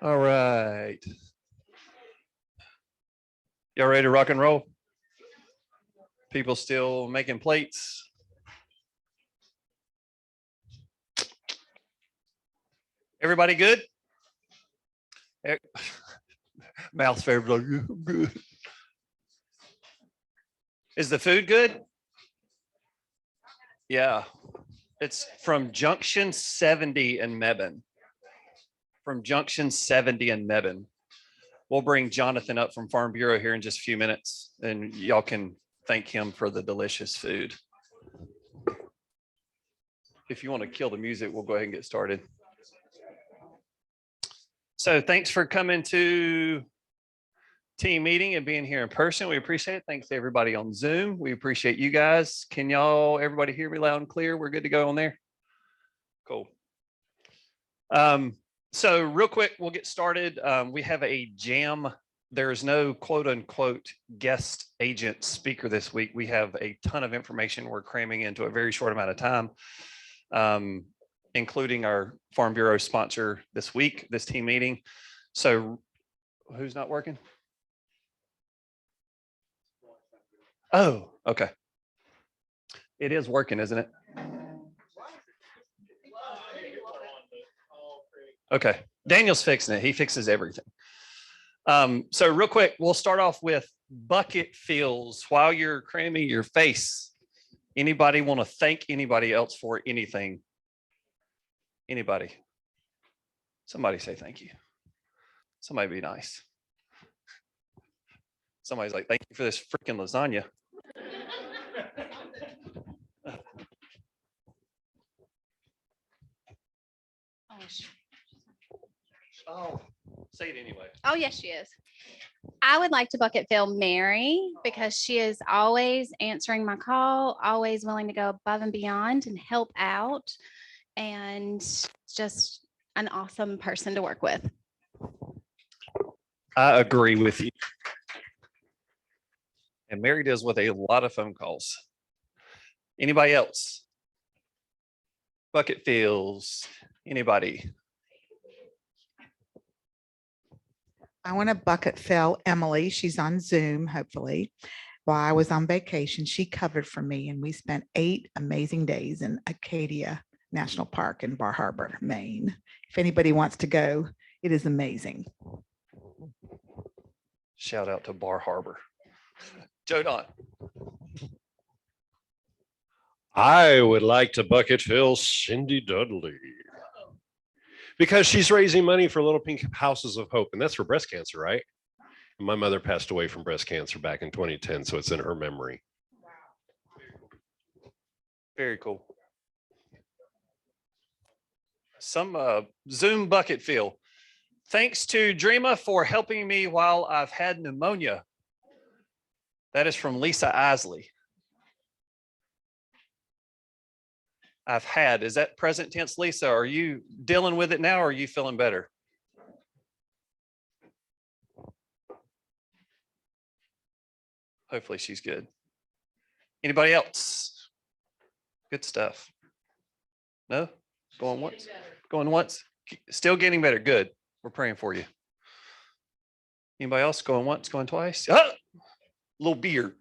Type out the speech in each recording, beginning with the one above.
All right. Y'all ready to rock and roll? People still making plates? Everybody good? Mouth's favorite. Like, "Yeah, I'm good." Is the food good? Yeah. It's from Junction 70 in Mebane. From Junction 70 in Mebane. We'll bring Jonathan up from Farm Bureau here in just a few minutes, and y'all can thank him for the delicious food. If you want to kill the music, we'll go ahead and get started. So thanks for coming to team meeting and being here in person. We appreciate it. Thanks to everybody on Zoom. We appreciate you guys. Can everybody hear me loud and clear? We're good to go on there? Cool. So real quick, we'll get started. We have a jam. There is no quote unquote guest agent speaker this week. We have a ton of information we're cramming into a very short amount of time, including our Farm Bureau sponsor this week, this team meeting. So who's not working? Oh, okay. It is working, isn't it? Okay. Daniel's fixing it. He fixes everything. So real quick, we'll start off with bucket fills while you're cramming your face. Anybody want to thank anybody else for anything? Anybody? Somebody say thank you. Somebody be nice. Somebody's like, thank you for this freaking lasagna. Oh, say it anyway. Oh, yes, she is. I would like to bucket fill Mary because she is always answering my call, always willing to go above and beyond and help out, and just an awesome person to work with. I agree with you. And Mary does with a lot of phone calls. Anybody else? Bucket fills. Anybody? I want to bucket fill Emily. She's on Zoom, hopefully. While I was on vacation, she covered for me, and we spent 8 amazing days in Acadia National Park in Bar Harbor, Maine. If anybody wants to go, it is amazing. Shout out to Bar Harbor. Joe Don. I would like to bucket fill Cindy Dudley because she's raising money for Little Pink Houses of Hope, and that's for breast cancer, right? My mother passed away from breast cancer back in 2010, so it's in her memory. Very cool. Some Zoom bucket fill. Thanks to Dreama for helping me while I've had pneumonia. That is from Lisa Isley. I've had, is that present tense, Lisa? Are you dealing with it now or are you feeling better? Hopefully she's good. Anybody else? Good stuff. No? Going once? Going once? Still getting better. Good. We're praying for you. Anybody else going once, going twice? Ah! Little beard.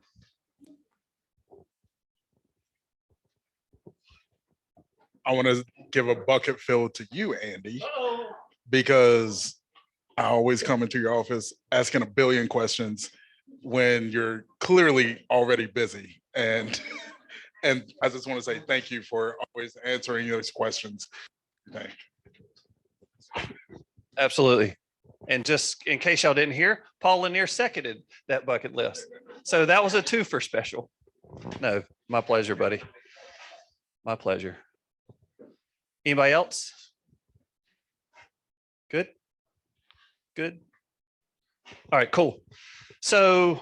I want to give a bucket fill to you, Andy, because I always come into your office asking a billion questions when you're clearly already busy. And I just want to say thank you for always answering those questions. Thank you. Absolutely. And just in case y'all didn't hear, Paul Lanier seconded that bucket list. So that was a twofer special. No, my pleasure, buddy. My pleasure. Anybody else? Good? Good? All right, cool. So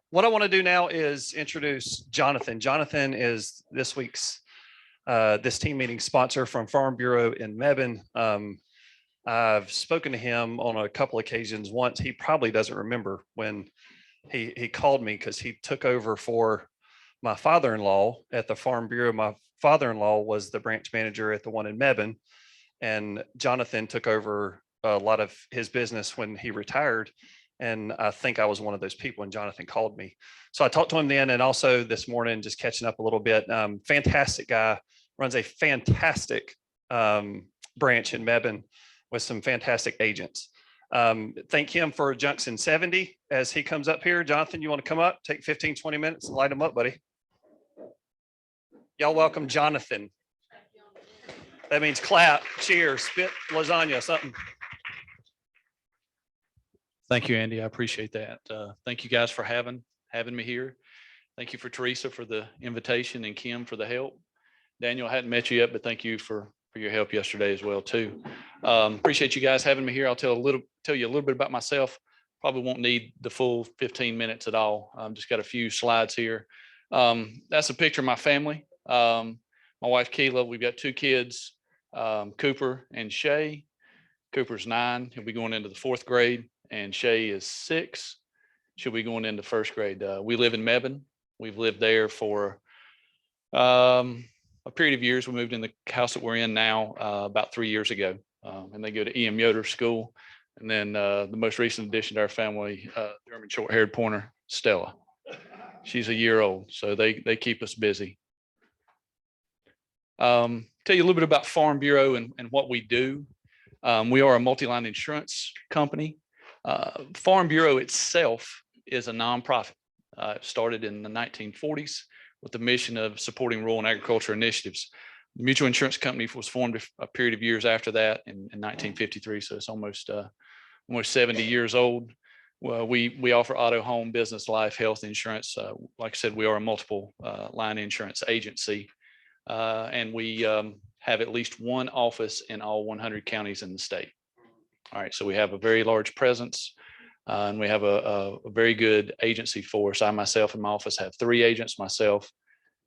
what I want to do now is introduce Jonathan. Jonathan is this week's, this team meeting sponsor from Farm Bureau in Mebane. I've spoken to him on a couple occasions. Once, he probably doesn't remember when he called me because he took over for my father-in-law at the Farm Bureau. My father-in-law was the branch manager at the one in Mebane, and Jonathan took over a lot of his business when he retired. And I think I was one of those people when Jonathan called me. So I talked to him then, and also this morning, just catching up a little bit. Fantastic guy, runs a fantastic branch in Mebane with some fantastic agents. Thank him for Junction 70 as he comes up here. Jonathan, you want to come up, take 15, 20 minutes and light him up, buddy? Y'all welcome Jonathan. That means clap, cheer, spit lasagna, something. Thank you, Andy. I appreciate that. Thank you guys for having me here. Thank you for Teresa for the invitation and Kim for the help. Daniel, I hadn't met you yet, but thank you for your help yesterday as well too. Appreciate you guys having me here. I'll tell you a little bit about myself. Probably won't need the full 15 minutes at all. Just got a few slides here. That's a picture of my family. My wife, Keela, we've got 2 kids, Cooper and Shay. Cooper's 9. He'll be going into the 4th grade, and Shay is 6. She'll be going into 1st grade. We live in Mebane. We've lived there for a period of years. We moved in the house that we're in now about 3 years ago, and they go to E.M. Yoder School. And then the most recent addition to our family, German short-haired pointer, Stella. She's a year old, so they keep us busy. Tell you a little bit about Farm Bureau and what we do. We are a multi-line insurance company. Farm Bureau itself is a nonprofit. It started in the 1940s with the mission of supporting rural and agriculture initiatives. The mutual insurance company was formed a period of years after that in 1953, so it's almost 70 years old. Well, we offer auto, home, business, life, health insurance. Like I said, we are a multiple line insurance agency, and we have at least one office in all 100 counties in the state. All right, so we have a very large presence, and we have a very good agency force. I myself in my office have 3 agents myself,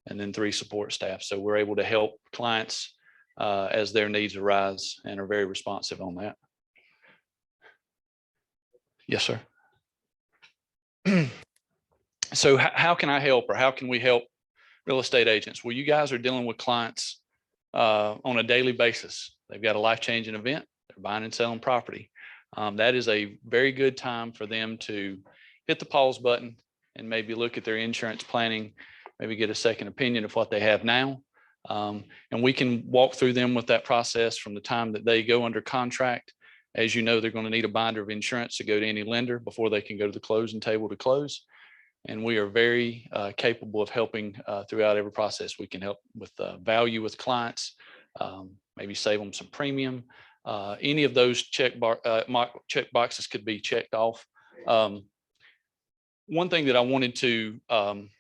and then 3 support staff. So we're able to help clients as their needs arise and are very responsive on that. Yes, sir. So how can I help, or how can we help real estate agents? Well, you guys are dealing with clients on a daily basis. They've got a life-changing event. They're buying and selling property. That is a very good time for them to hit the pause button and maybe look at their insurance planning, maybe get a second opinion of what they have now. And we can walk through them with that process from the time that they go under contract. As you know, they're going to need a binder of insurance to go to any lender before they can go to the closing table to close. And we are very capable of helping throughout every process. We can help with value with clients, maybe save them some premium. Any of those check boxes could be checked off. One thing that I wanted to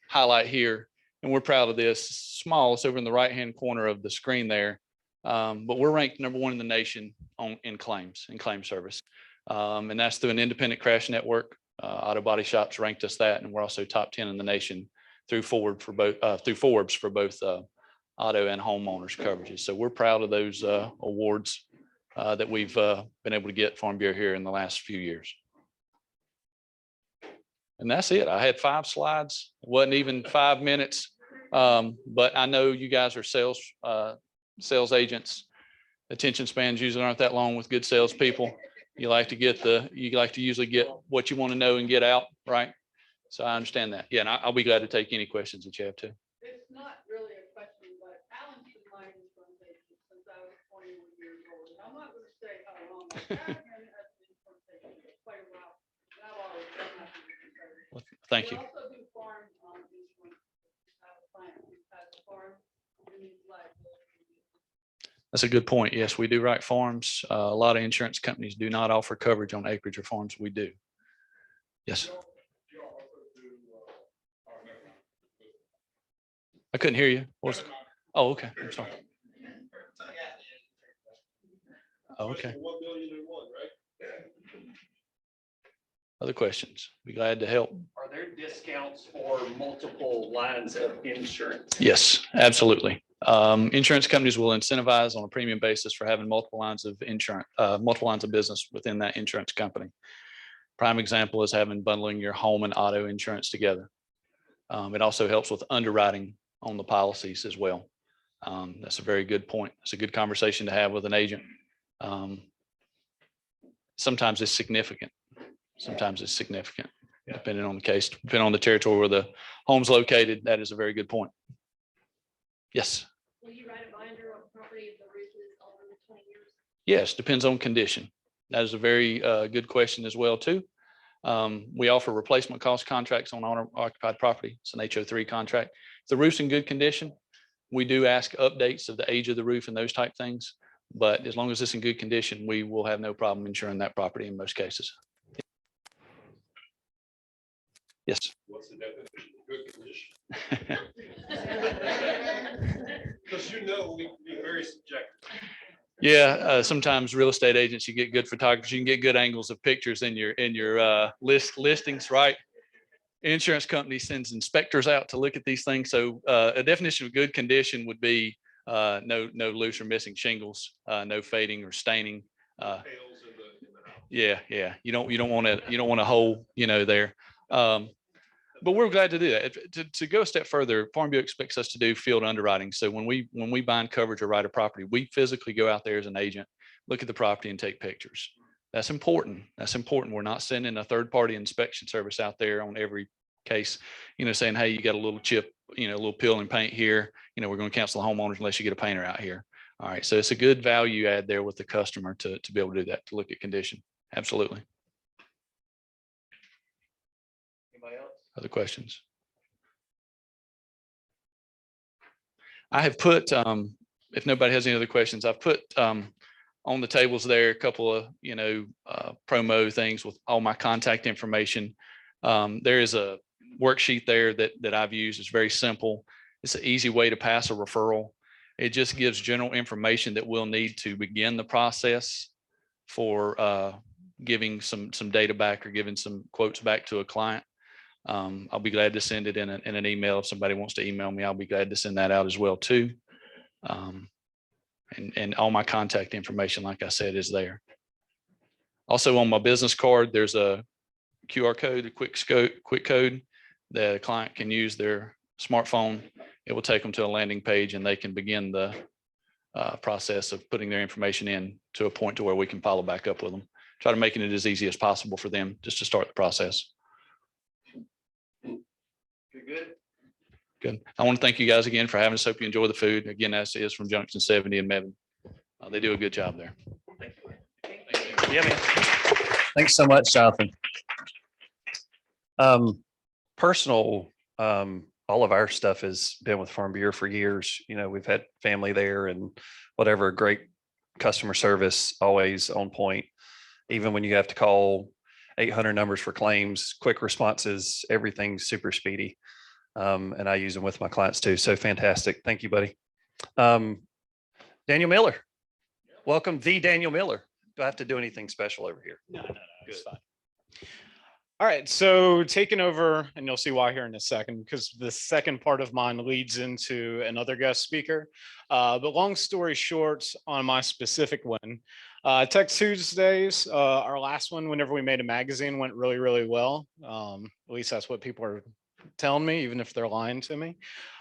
highlight here, and we're proud of this, small, it's over in the right-hand corner of the screen there. But we're ranked #1 in the nation in claim service. And that's through an independent crash network. Auto Body Shops ranked us that, and we're also top 10 in the nation through Forbes for both auto and homeowners coverages. So we're proud of those awards that we've been able to get Farm Bureau here in the last few years. And that's it. I had 5 slides. It wasn't even 5 minutes, but I know you guys are sales agents. Attention spans usually aren't that long with good salespeople. You like to usually get what you want to know and get out, right? So I understand that. Yeah, and I'll be glad to take any questions that you have too. It's not really a question, but Alan's been my instrumentation since I was 21 years old. And I'm not going to say how long I've had instrumentation, but quite a while. And I've always done that. Well, thank you. We also do farm insurance. We have a client who has a farm who needs liability. That's a good point. Yes, we do write farms. A lot of insurance companies do not offer coverage on acreage or farms. We do. Yes. I couldn't hear you. What was, oh, okay. I'm sorry. Oh, okay. Other questions? Be glad to help. Are there discounts for multiple lines of insurance? Yes, absolutely. Insurance companies will incentivize on a premium basis for having multiple lines of insurance, multiple lines of business within that insurance company. Prime example is having bundling your home and auto insurance together. It also helps with underwriting on the policies as well. That's a very good point. It's a good conversation to have with an agent. Sometimes it's significant. Sometimes it's significant, depending on the case, depending on the territory where the home's located. That is a very good point. Yes. Will you write a binder on property if the roof is older than 20 years? Yes, depends on condition. That is a very good question as well, too. We offer replacement cost contracts on owner occupied property. It's an HO3 contract. If the roof's in good condition, we do ask updates of the age of the roof and those type things. But as long as it's in good condition, we will have no problem insuring that property in most cases. Yes. What's the definition of good condition? Because we can be very subjective. Yeah, sometimes real estate agents, you get good photographers, you can get good angles of pictures in your listings, right? Insurance company sends inspectors out to look at these things. So a definition of good condition would be no loose or missing shingles, no fading or staining. Yeah. You don't want a hole, there. But we're glad to do that. To go a step further, Farm Bureau expects us to do field underwriting. So when we bind coverage or write a property, we physically go out there as an agent, look at the property and take pictures. That's important. We're not sending a third-party inspection service out there on every case, saying, hey, you got a little chip, a little peel and paint here. We're going to cancel the homeowners unless you get a painter out here. All right. So it's a good value add there with the customer to be able to do that, to look at condition. Absolutely. Anybody else? Other questions? I have put, if nobody has any other questions, I've put on the tables there a couple of, promo things with all my contact information. There is a worksheet there that I've used. It's very simple. It's an easy way to pass a referral. It just gives general information that we'll need to begin the process for giving some data back or giving some quotes back to a client. I'll be glad to send it in an email. If somebody wants to email me, I'll be glad to send that out as well too. And all my contact information, like I said, is there. Also on my business card, there's a QR code, a quick code that a client can use their smartphone. It will take them to a landing page and they can begin the process of putting their information in to a point to where we can follow back up with them. Try to make it as easy as possible for them just to start the process. Good. I want to thank you guys again for having us. Hope you enjoy the food. Again, as is from Junction 70 and Mebane. They do a good job there. Yeah, man. Thanks so much, Jonathan. Personal, all of our stuff has been with Farm Bureau for years. We've had family there and whatever, great customer service, always on point. Even when you have to call 800 numbers for claims, quick responses, everything's super speedy. And I use them with my clients too. So fantastic. Thank you, buddy. Daniel Miller. Welcome, the Daniel Miller. Do I have to do anything special over here? No, it's fine. All right, so taking over, and you'll see why here in a second, because the second part of mine leads into another guest speaker. But long story short, on my specific one, Tech Tuesdays, our last one, whenever we made a magazine, went really, really well. At least that's what people are telling me, even if they're lying to me.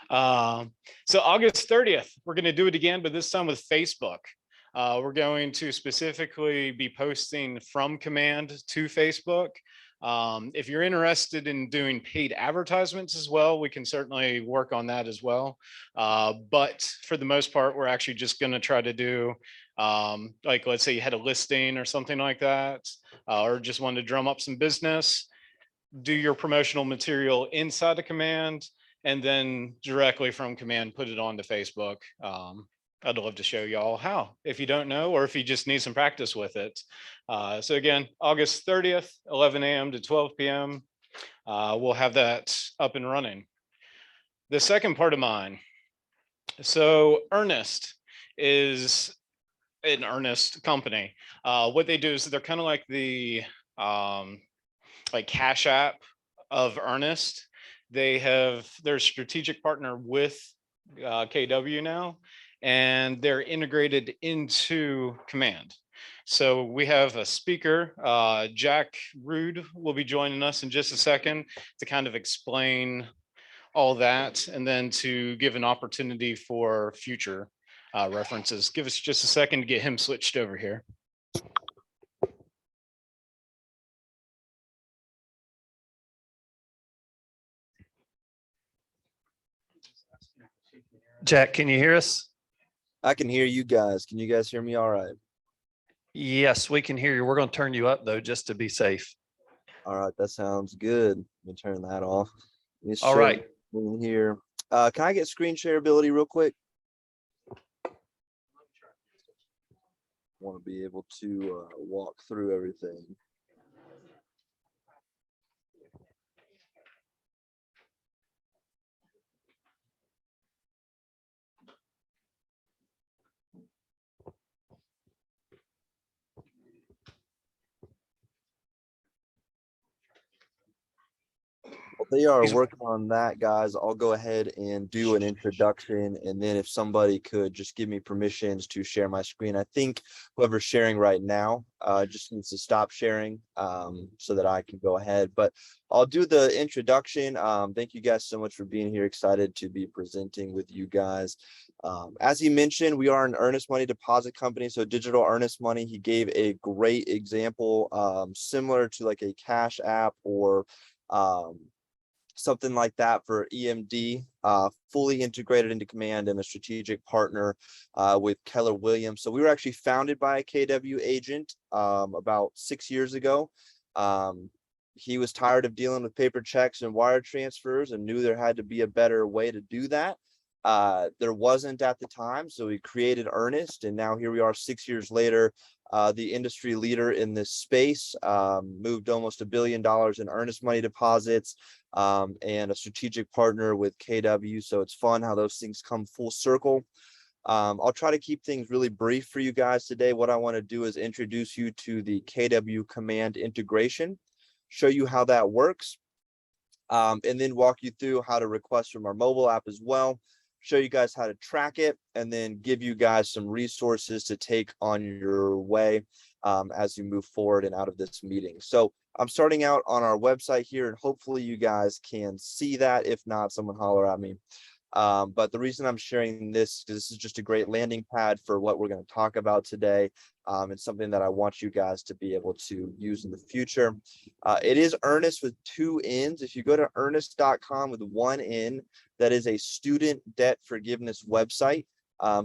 So August 30th, we're going to do it again, but this time with Facebook. We're going to specifically be posting from Command to Facebook. If you're interested in doing paid advertisements as well, we can certainly work on that as well. But for the most part, we're actually just going to try to do, like, let's say you had a listing or something like that, or just wanted to drum up some business, do your promotional material inside of Command, and then directly from Command, put it onto Facebook. I'd love to show y'all how, if you don't know, or if you just need some practice with it. So again, August 30th, 11 a.m. to 12 p.m. We'll have that up and running. The second part of mine. So Earnest is an Earnest company. What they do is they're kind of like the like Cash App of Earnest. They're a strategic partner with KW now, and they're integrated into Command. So we have a speaker, Jack Rude will be joining us in just a second to kind of explain all that, and then to give an opportunity for future references. Give us just a second to get him switched over here. Jack, can you hear us? I can hear you guys. Can you guys hear me all right? Yes, we can hear you. We're going to turn you up though, just to be safe. All right, that sounds good. Let me turn that off. Let me All share right. in here. Can I get screen shareability real quick? Want to be able to walk through everything. While they are He's- working on that, guys, I'll go ahead and do an introduction. And then if somebody could just give me permissions to share my screen. I think whoever's sharing right now just needs to stop sharing so that I can go ahead. But I'll do the introduction. Thank you guys so much for being here. Excited to be presenting with you guys. As he mentioned, we are an earnest money deposit company. So digital earnest money, he gave a great example similar to like a Cash App or something like that for EMD, fully integrated into Command and a strategic partner with Keller Williams. So we were actually founded by a KW agent about 6 years ago. He was tired of dealing with paper checks and wire transfers and knew there had to be a better way to do that. There wasn't at the time, so we created Earnest, and now here we are 6 years later, the industry leader in this space, moved almost $1 billion in earnest money deposits, and a strategic partner with KW. So it's fun how those things come full circle. I'll try to keep things really brief for you guys today. What I want to do is introduce you to the KW Command integration, show you how that works, and then walk you through how to request from our mobile app as well, show you guys how to track it, and then give you guys some resources to take on your way as you move forward and out of this meeting. So I'm starting out on our website here, and hopefully you guys can see that. If not, someone holler at me. But the reason I'm sharing this is this is just a great landing pad for what we're going to talk about today. It's something that I want you guys to be able to use in the future. It is Earnest with 2 N's. If you go to earnest.com with 1 N, that is a student debt forgiveness website.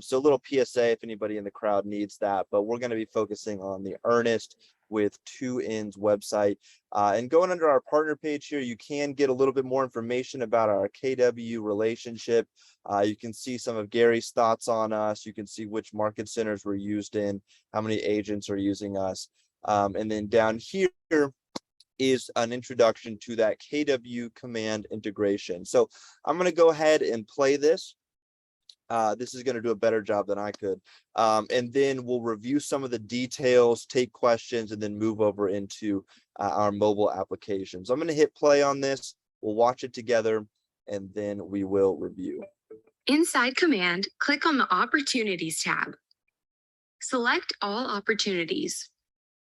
So a little PSA if anybody in the crowd needs that, but we're going to be focusing on the Earnest with 2 N's website. And going under our partner page here, you can get a little bit more information about our KW relationship. You can see some of Gary's thoughts on us. You can see which market centers we're used in, how many agents are using us. And then down here is an introduction to that KW Command integration. So I'm going to go ahead and play this. This is going to do a better job than I could. And then we'll review some of the details, take questions, and then move over into our mobile applications. I'm going to hit play on this. We'll watch it together, and then we will review. Inside Command, click on the Opportunities tab. Select all opportunities.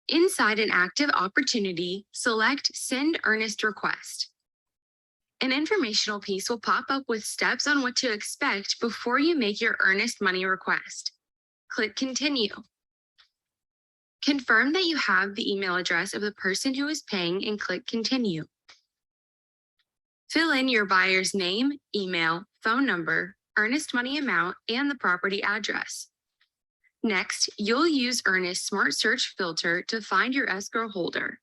Inside an active opportunity, select Send Earnest Request. An informational piece will pop up with steps on what to expect before you make your earnest money request. Click Continue. Confirm that you have the email address of the person who is paying and click Continue. Fill in your buyer's name, email, phone number, earnest money amount, and the property address. Next, you'll use Earnest Smart Search filter to find your escrow holder.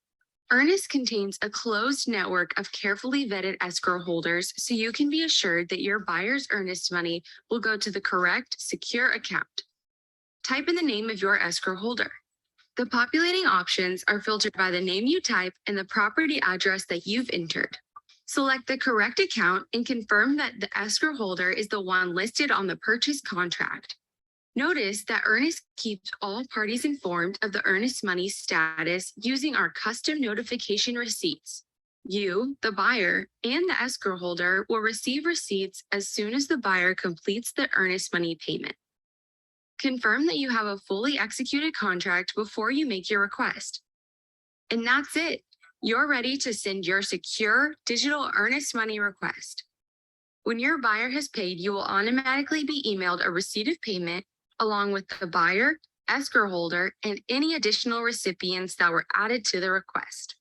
Earnest contains a closed network of carefully vetted escrow holders, so you can be assured that your buyer's earnest money will go to the correct, secure account. Type in the name of your escrow holder. The populating options are filtered by the name you type and the property address that you've entered. Select the correct account and confirm that the escrow holder is the one listed on the purchase contract. Notice that Earnest keeps all parties informed of the earnest money status using our custom notification receipts. You, the buyer, and the escrow holder will receive receipts as soon as the buyer completes the earnest money payment. Confirm that you have a fully executed contract before you make your request. And that's it. You're ready to send your secure digital earnest money request. When your buyer has paid, you will automatically be emailed a receipt of payment along with the buyer, escrow holder, and any additional recipients that were added to the request.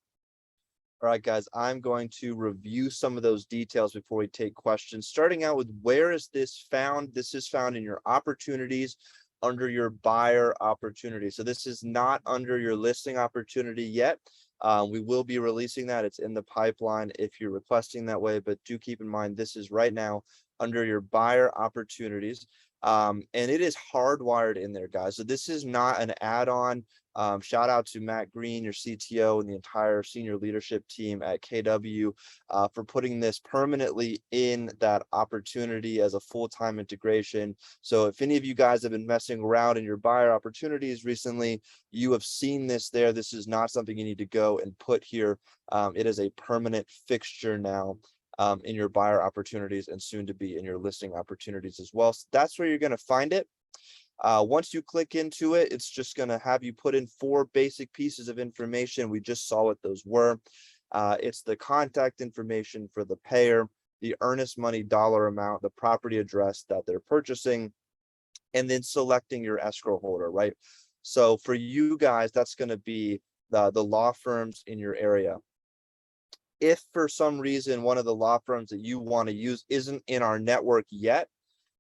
All right, guys, I'm going to review some of those details before we take questions, starting out with where is this found? This is found in your opportunities under your buyer opportunity. So this is not under your listing opportunity yet. We will be releasing that. It's in the pipeline if you're requesting that way, but do keep in mind, this is right now under your buyer opportunities. And it is hardwired in there, guys. So this is not an add-on. Shout out to Matt Green, your CTO, and the entire senior leadership team at KW for putting this permanently in that opportunity as a full-time integration. So if any of you guys have been messing around in your buyer opportunities recently, you have seen this there. This is not something you need to go and put here. It is a permanent fixture now in your buyer opportunities and soon to be in your listing opportunities as well. So that's where you're going to find it. Once you click into it, it's just going to have you put in 4 basic pieces of information. We just saw what those were. It's the contact information for the payer, the earnest money dollar amount, the property address that they're purchasing, and then selecting your escrow holder, right? So for you guys, that's going to be the law firms in your area. If for some reason one of the law firms that you want to use isn't in our network yet,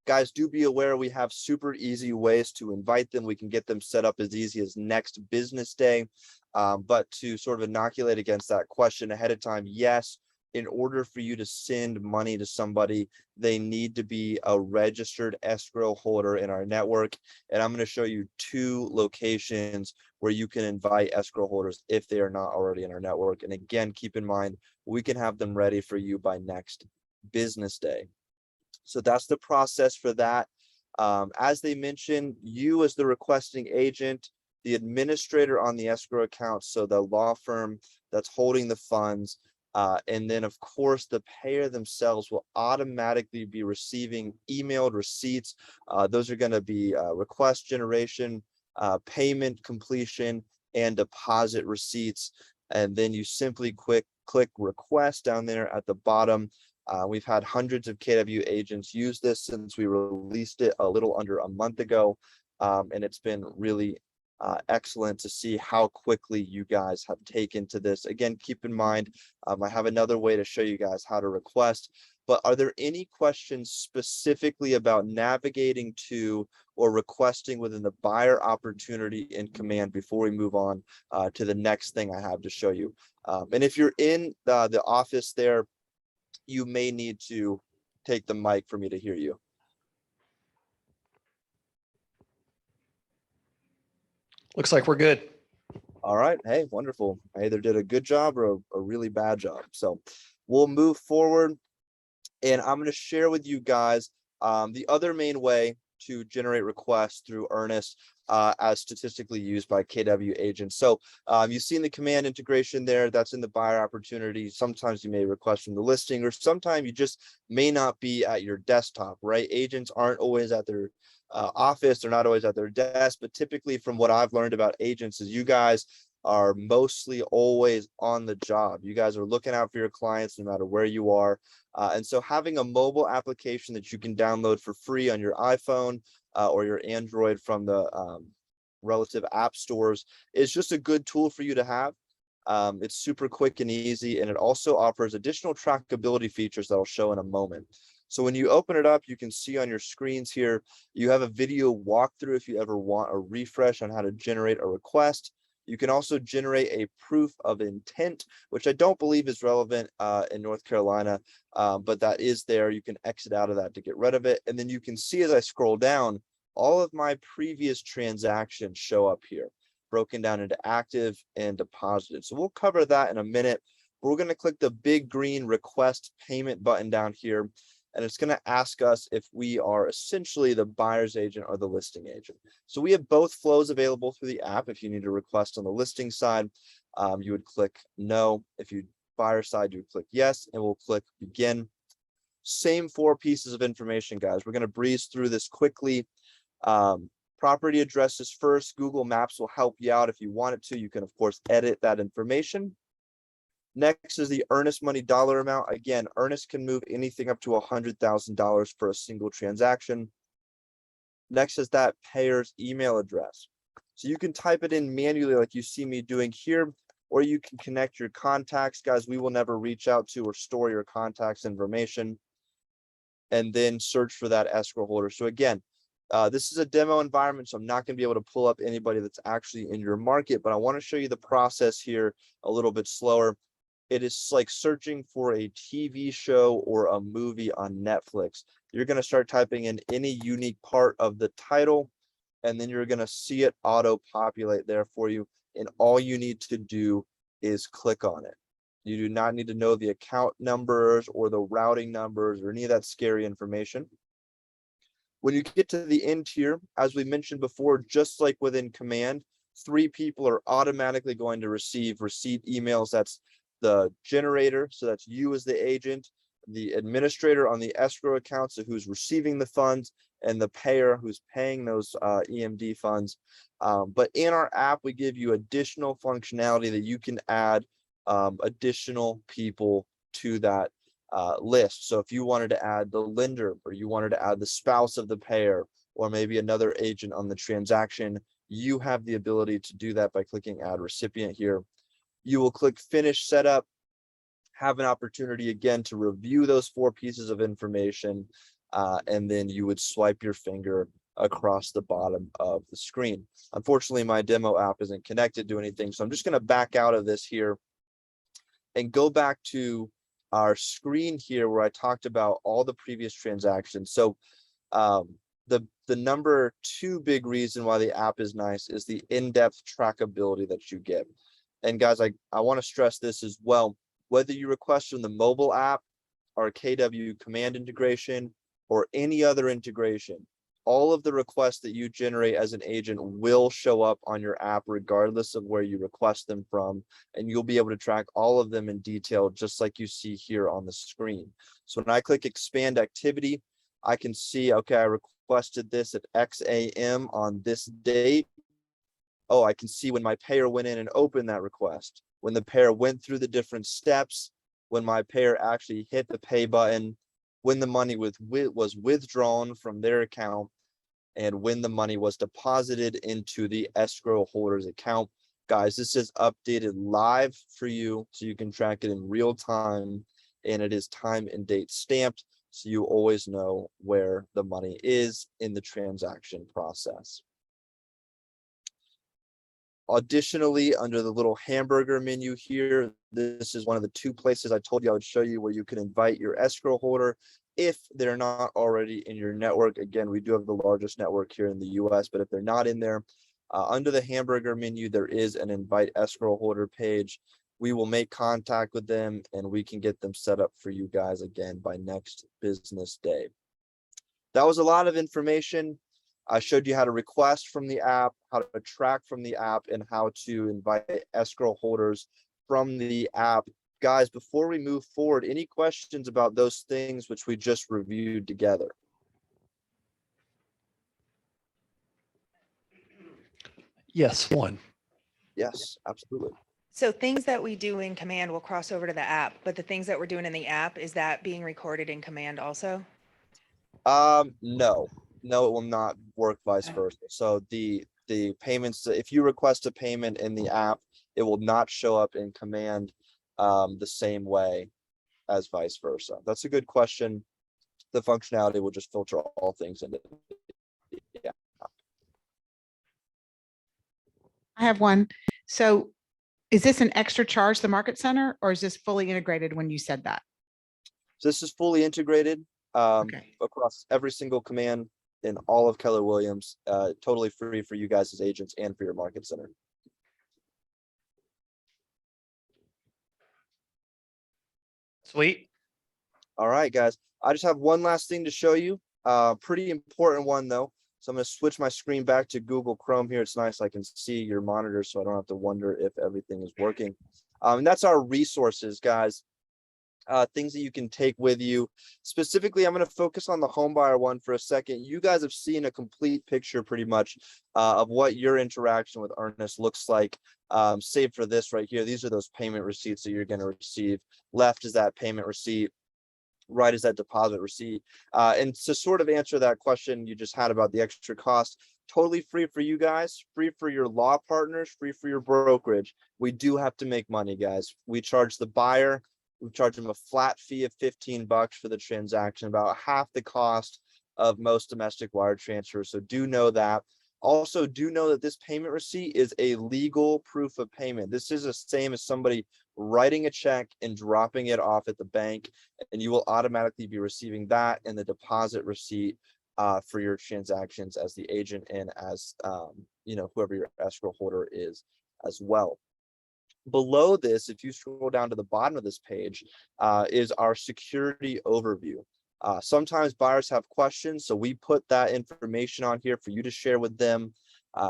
guys, do be aware we have super easy ways to invite them. We can get them set up as easy as next business day. But to sort of inoculate against that question ahead of time, yes, in order for you to send money to somebody, they need to be a registered escrow holder in our network. And I'm going to show you 2 locations where you can invite escrow holders if they are not already in our network. And again, keep in mind, we can have them ready for you by next business day. So that's the process for that. As they mentioned, you as the requesting agent, the administrator on the escrow account, so the law firm that's holding the funds, and then of course the payer themselves will automatically be receiving emailed receipts. Those are going to be request generation, payment completion, and deposit receipts. And then you simply click request down there at the bottom. We've had hundreds of KW agents use this since we released it a little under a month ago. And it's been really excellent to see how quickly you guys have taken to this. Again, keep in mind, I have another way to show you guys how to request, but are there any questions specifically about navigating to or requesting within the buyer opportunity in Command before we move on to the next thing I have to show you? And if you're in the office there, you may need to take the mic for me to hear you. Looks like we're good. All right. Hey, wonderful. I either did a good job or a really bad job. So we'll move forward. And I'm going to share with you guys the other main way to generate requests through Earnest as statistically used by KW agents. So you've seen the Command integration there. That's in the buyer opportunity. Sometimes you may request from the listing, or sometimes you just may not be at your desktop, right? Agents aren't always at their office. They're not always at their desk, but typically from what I've learned about agents is you guys are mostly always on the job. You guys are looking out for your clients no matter where you are. And so having a mobile application that you can download for free on your iPhone or your Android from the relative app stores is just a good tool for you to have. It's super quick and easy, and it also offers additional trackability features that I'll show in a moment. So when you open it up, you can see on your screens here, you have a video walkthrough if you ever want a refresh on how to generate a request. You can also generate a proof of intent, which I don't believe is relevant in North Carolina, but that is there. You can exit out of that to get rid of it. And then you can see as I scroll down, all of my previous transactions show up here, broken down into active and deposited. So we'll cover that in a minute. We're going to click the big green request payment button down here. And it's going to ask us if we are essentially the buyer's agent or the listing agent. So we have both flows available through the app. If you need a request on the listing side, you would click no. If you buyer side, you would click yes, and we'll click begin. Same 4 pieces of information, guys. We're going to breeze through this quickly. Property addresses first. Google Maps will help you out if you want it to. You can, of course, edit that information. Next is the earnest money dollar amount. Again, Earnest can move anything up to $100,000 for a single transaction. Next is that payer's email address. So you can type it in manually like you see me doing here, or you can connect your contacts. Guys, we will never reach out to or store your contacts information. And then search for that escrow holder. So again, this is a demo environment, so I'm not going to be able to pull up anybody that's actually in your market, but I want to show you the process here a little bit slower. It is like searching for a TV show or a movie on Netflix. You're going to start typing in any unique part of the title, and then you're going to see it auto populate there for you. And all you need to do is click on it. You do not need to know the account numbers or the routing numbers or any of that scary information. When you get to the end here, as we mentioned before, just like within Command, 3 people are automatically going to receive receipt emails. That's the generator, so that's you as the agent, the administrator on the escrow account, so who's receiving the funds, and the payer who's paying those EMD funds. But in our app, we give you additional functionality that you can add additional people to that list. So if you wanted to add the lender, or you wanted to add the spouse of the payer, or maybe another agent on the transaction, you have the ability to do that by clicking add recipient here. You will click finish setup, have an opportunity again to review those 4 pieces of information, and then you would swipe your finger across the bottom of the screen. Unfortunately, my demo app isn't connected to anything, so I'm just going to back out of this here and go back to our screen here where I talked about all the previous transactions. So the number 2 big reason why the app is nice is the in-depth trackability that you get. And guys, I want to stress this as well. Whether you request from the mobile app, our KW Command integration, or any other integration, all of the requests that you generate as an agent will show up on your app regardless of where you request them from, and you'll be able to track all of them in detail just like you see here on the screen. So when I click expand activity, I can see, okay, I requested this at X AM on this date. Oh, I can see when my payer went in and opened that request, when the payer went through the different steps, when my payer actually hit the pay button, when the money was withdrawn from their account, and when the money was deposited into the escrow holder's account. Guys, this is updated live for you, so you can track it in real time, and it is time and date stamped, so you always know where the money is in the transaction process. Additionally, under the little hamburger menu here, this is one of the 2 places I told you I would show you where you can invite your escrow holder if they're not already in your network. Again, we do have the largest network here in the US, but if they're not in there, under the hamburger menu, there is an invite escrow holder page. We will make contact with them and we can get them set up for you guys again by next business day. That was a lot of information. I showed you how to request from the app, how to track from the app, and how to invite escrow holders from the app. Guys, before we move forward, any questions about those things which we just reviewed together? Yes, one. Yes, absolutely. So things that we do in Command will cross over to the app, but the things that we're doing in the app, is that being recorded in Command also? No, it will not work vice versa. So the payments, if you request a payment in the app, it will not show up in Command the same way as vice versa. That's a good question. The functionality will just filter all things into the app. I have one. So is this an extra charge, the Market Center, or is this fully integrated when you said that? So this is fully integrated Okay. across every single command in all of Keller Williams, totally free for you guys as agents and for your Market Center. Sweet. All right, guys. I just have one last thing to show you. Pretty important one though. So I'm going to switch my screen back to Google Chrome here. It's nice I can see your monitor, so I don't have to wonder if everything is working. And that's our resources, guys. Things that you can take with you. Specifically, I'm going to focus on the homebuyer one for a second. You guys have seen a complete picture pretty much of what your interaction with Earnest looks like. Save for this right here. These are those payment receipts that you're going to receive. Left is that payment receipt. Right is that deposit receipt. And to sort of answer that question you just had about the extra cost, totally free for you guys, free for your law partners, free for your brokerage. We do have to make money, guys. We charge the buyer, we charge them a flat fee of $15 for the transaction, about half the cost of most domestic wire transfers. So do know that. Also, do know that this payment receipt is a legal proof of payment. This is the same as somebody writing a check and dropping it off at the bank, and you will automatically be receiving that and the deposit receipt for your transactions as the agent and as whoever your escrow holder is as well. Below this, if you scroll down to the bottom of this page, is our security overview. Sometimes buyers have questions, so we put that information on here for you to share with them.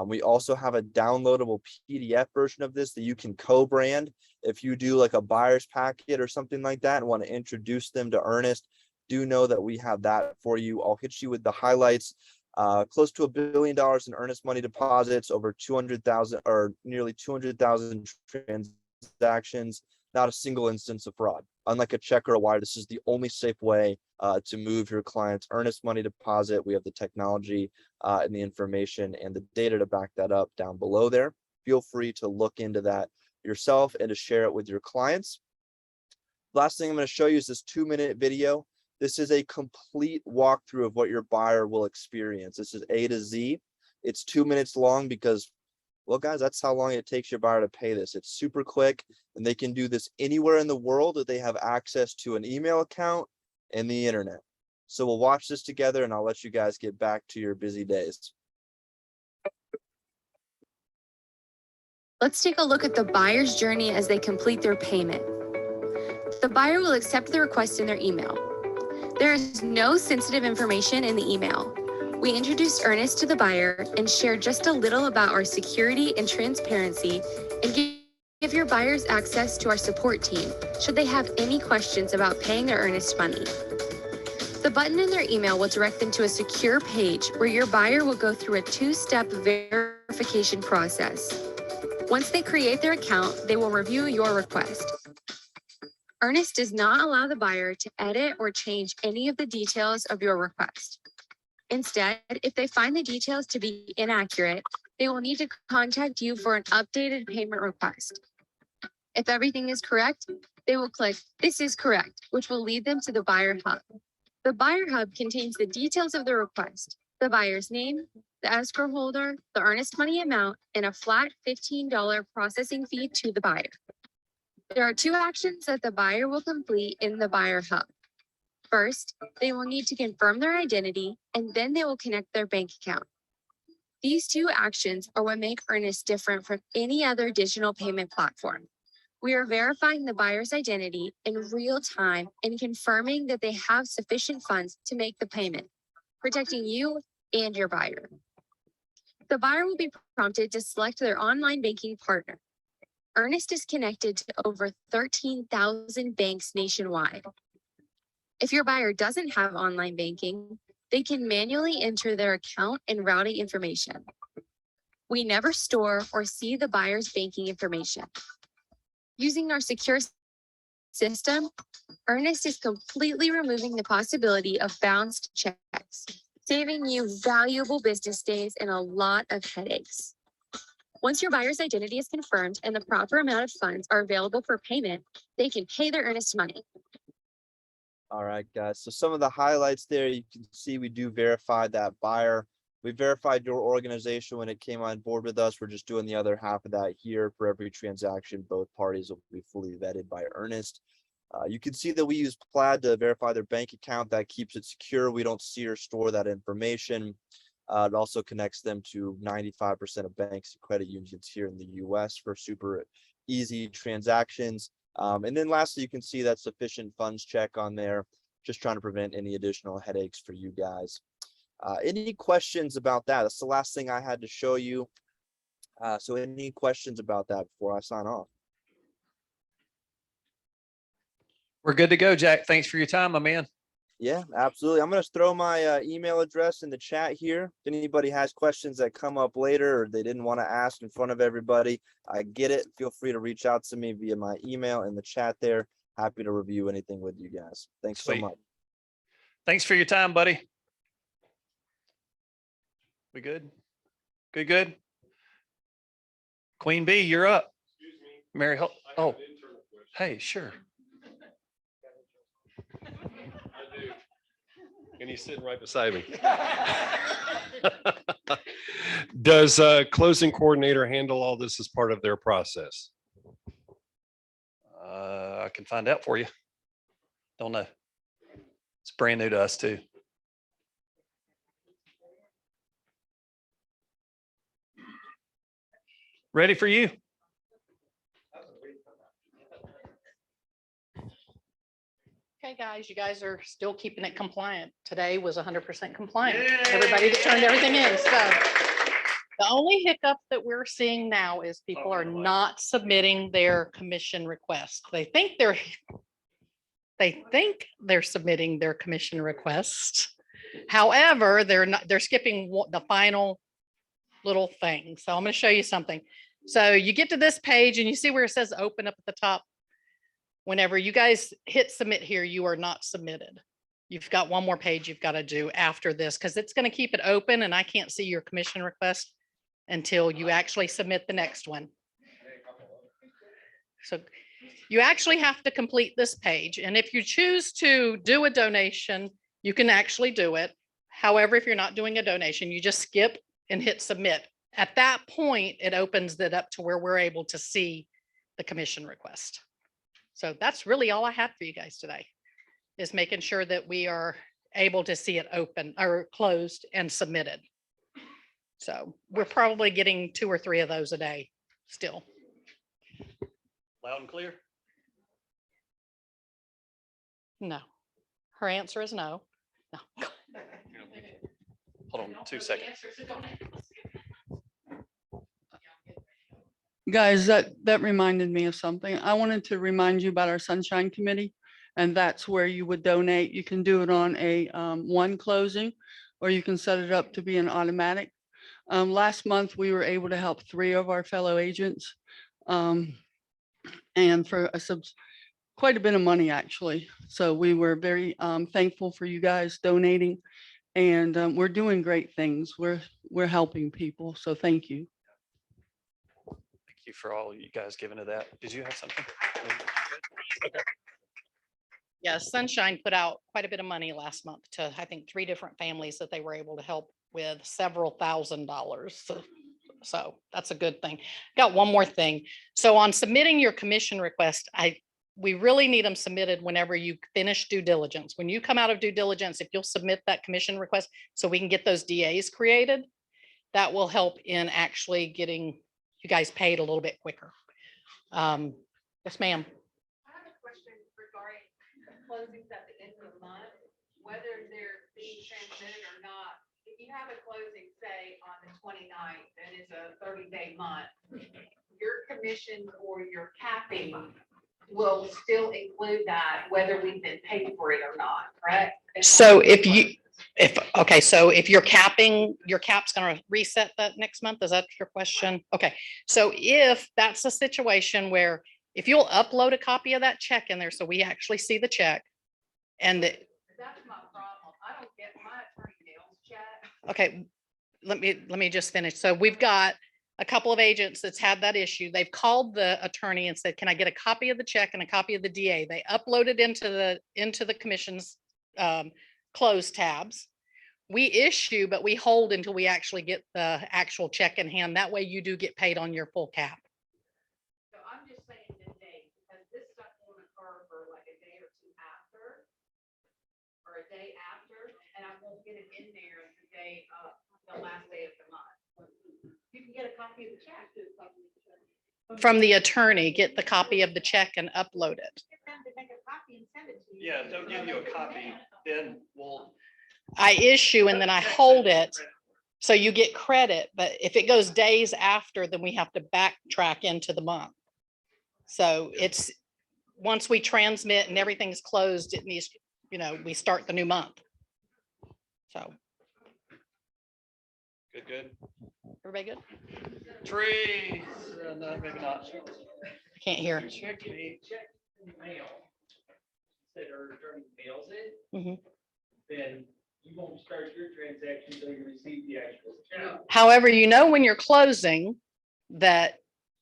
We also have a downloadable PDF version of this that you can co-brand. If you do like a buyer's packet or something like that and want to introduce them to Earnest, do know that we have that for you. I'll hit you with the highlights. Close to $1 billion in earnest money deposits, over 200,000 or nearly 200,000 transactions, not a single instance of fraud. Unlike a check or a wire, this is the only safe way to move your client's earnest money deposit. We have the technology and the information and the data to back that up down below there. Feel free to look into that yourself and to share it with your clients. Last thing I'm going to show you is this 2-minute video. This is a complete walkthrough of what your buyer will experience. This is A to Z. It's 2 minutes long because, well, guys, that's how long it takes your buyer to pay this. It's super quick, and they can do this anywhere in the world that they have access to an email account and the internet. So we'll watch this together, and I'll let you guys get back to your busy days. Let's take a look at the buyer's journey as they complete their payment. The buyer will accept the request in their email. There is no sensitive information in the email. We introduced Earnest to the buyer and shared just a little about our security and transparency, and give your buyers access to our support team should they have any questions about paying their earnest money. The button in their email will direct them to a secure page where your buyer will go through a 2-step verification process. Once they create their account, they will review your request. Earnest does not allow the buyer to edit or change any of the details of your request. Instead, if they find the details to be inaccurate, they will need to contact you for an updated payment request. If everything is correct, they will click "This is correct," which will lead them to the Buyer Hub. The Buyer Hub contains the details of the request, the buyer's name, the escrow holder, the earnest money amount, and a flat $15 processing fee to the buyer. There are 2 actions that the buyer will complete in the Buyer Hub. First, they will need to confirm their identity, and then they will connect their bank account. These 2 actions are what make Earnest different from any other digital payment platform. We are verifying the buyer's identity in real time and confirming that they have sufficient funds to make the payment, protecting you and your buyer. The buyer will be prompted to select their online banking partner. Earnest is connected to over 13,000 banks nationwide. If your buyer doesn't have online banking, they can manually enter their account and routing information. We never store or see the buyer's banking information. Using our secure system, Earnest is completely removing the possibility of bounced checks, saving you valuable business days and a lot of headaches. Once your buyer's identity is confirmed and the proper amount of funds are available for payment, they can pay their earnest money. All right, guys. So some of the highlights there, you can see we do verify that buyer. We verified your organization when it came on board with us. We're just doing the other half of that here. For every transaction, both parties will be fully vetted by Earnest. You can see that we use Plaid to verify their bank account. That keeps it secure. We don't see or store that information. It also connects them to 95% of banks and credit unions here in the US for super easy transactions. And then lastly, you can see that sufficient funds check on there, just trying to prevent any additional headaches for you guys. Any questions about that? That's the last thing I had to show you. So any questions about that before I sign off? We're good to go, Jack. Thanks for your time, my man. Yeah, absolutely. I'm going to throw my email address in the chat here. If anybody has questions that come up later or they didn't want to ask in front of everybody, I get it. Feel free to reach out to me via my email in the chat there. Happy to review anything with you guys. Thanks so Sweet. much. Thanks for your time, buddy. We good? Good, good. Queen Bee, you're up. Mary, oh, hey, sure. And he's sitting right beside me. Does closing coordinator handle all this as part of their process? I can find out for you. Don't know. It's brand new to us too. Ready for you. Okay, guys, you guys are still keeping it compliant. Today was 100% compliant. Everybody that turned everything in, so. The only hiccup that we're seeing now is people are not submitting their commission request. They think they're submitting their commission request. However, they're skipping the final little thing. So I'm going to show you something. So you get to this page and you see where it says open up at the top. Whenever you guys hit submit here, you are not submitted. You've got one more page you've got to do after this because it's going to keep it open and I can't see your commission request until you actually submit the next one. So you actually have to complete this page. And if you choose to do a donation, you can actually do it. However, if you're not doing a donation, you just skip and hit submit. At that point, it opens it up to where we're able to see the commission request. So that's really all I had for you guys today, is making sure that we are able to see it open or closed and submitted. So we're probably getting 2 or 3 of those a day still. Loud and clear. No. Her answer is no. No. Hold on 2 seconds. Guys, that reminded me of something. I wanted to remind you about our Sunshine Committee, and that's where you would donate. You can do it on a one closing, or you can set it up to be an automatic. Last month, we were able to help 3 of our fellow agents, and for quite a bit of money, actually. So we were very thankful for you guys donating, and we're doing great things. We're helping people, so thank you. Thank you for all you guys giving to that. Did you have something? Okay. Yeah, Sunshine put out quite a bit of money last month to, I think, 3 different families that they were able to help with several $1,000s. So that's a good thing. Got one more thing. So on submitting your commission request, we really need them submitted whenever you finish due diligence. When you come out of due diligence, if you'll submit that commission request so we can get those DAs created, that will help in actually getting you guys paid a little bit quicker. Yes, ma'am. I have a question regarding closings at the end of the month, whether they're being transmitted or not. If you have a closing, say on the 29th, that is a 30-day month, your commission or your capping will still include that, whether we've been paid for it or not, correct? So if you're capping, your cap's going to reset that next month. Is that your question? Okay. So if that's a situation where if you'll upload a copy of that check in there, so we actually see the check and That's my problem. I don't get my attorney mails check. okay, let me just finish. So we've got a couple of agents that's had that issue. They've called the attorney and said, can I get a copy of the check and a copy of the DA? They upload it into the commission's close tabs. We issue, but we hold until we actually get the actual check in hand. That way you do get paid on your full cap. So I'm just saying the date, because this stuff won't occur for like a day or 2 after, or a day after, and I won't get it in there the day of the last day of the month. You can get a copy of the check. From the attorney, get the copy of the check and upload it. Get them to make a copy and send it to you. Yeah, they'll give you a copy, then we'll. I issue and then I hold it. So you get credit, but if it goes days after, then we have to backtrack into the month. So it's, once we transmit and everything's closed, it needs, we start the new month. So. Good. Everybody good? Trees. No, maybe not. I can't hear. Check the mail. That our attorney mails it. Mhm. Then You won't start your transaction until you receive the actual check. However, you know when you're closing that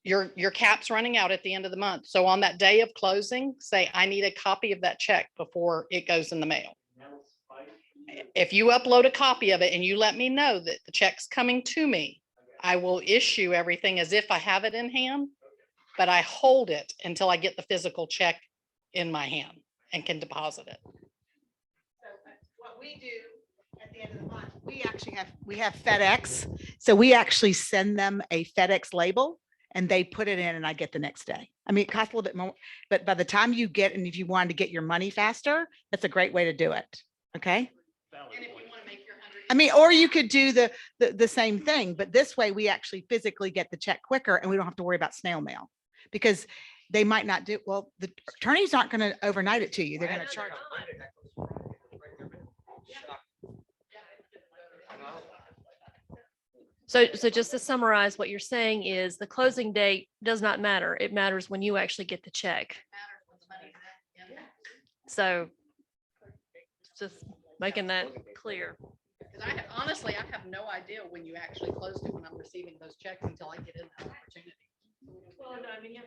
your cap's running out at the end of the month. So on that day of closing, say, I need a copy of that check before it goes in the mail. If you upload a copy of it and you let me know that the check's coming to me, I will issue everything as if I have it in hand, but I hold it until I get the physical check in my hand and can deposit it. So what we do at the end of the month, we have FedEx. So we actually send them a FedEx label and they put it in and I get the next day. I mean, it costs a little bit more, but by the time you get, and if you wanted to get your money faster, that's a great way to do it. Okay. And if you want to make your 100. I mean, or you could do the same thing, but this way we actually physically get the check quicker and we don't have to worry about snail mail because they might not do, well, the attorney's not going to overnight it to you. They're going to charge. So just to summarize, what you're saying is the closing date does not matter. It matters when you actually get the check. So just making that clear. Because honestly, I have no idea when you actually closed it when I'm receiving those checks until I get in that opportunity. Well, no, I mean,